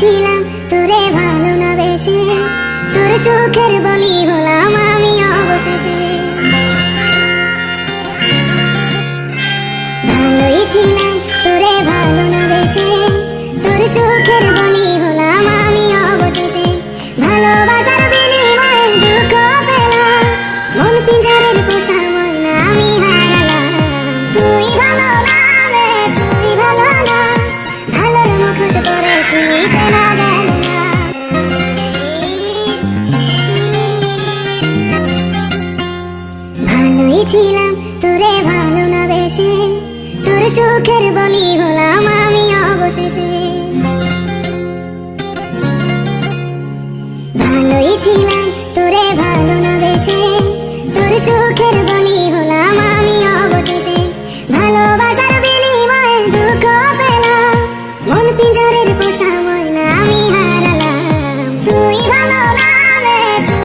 ছিলাম তোরে ভালো না বেশে, তোর সুখের বলি হলাম আমি অবশেষে। ভালোই ছিলাম তোরে ভালো না বেশে, তোর সুখের বলি হলাম আমি অবশেষে। ভালোবাসার বিনিময়ে দুঃখ পেলাম, মন পিঞ্জরের পোষা ময়না আমি হারালাম। তুই ভালো না রে, তুই ভালো না, ভালোর মুখোশ পরেছিলি চেনা গেল না। ভালোই ছিলাম তোরে ভালো না বেশে, তোর সুখের বলি হলাম আমি অবশেষে। ভালোই ছিলাম তোরে ভালো না বেশে, তোর সুখের বলি হলাম আমি অবশেষে। ভালোবাসার বিনিময়ে দুঃখ পেলাম, মন পিঞ্জরের পোষা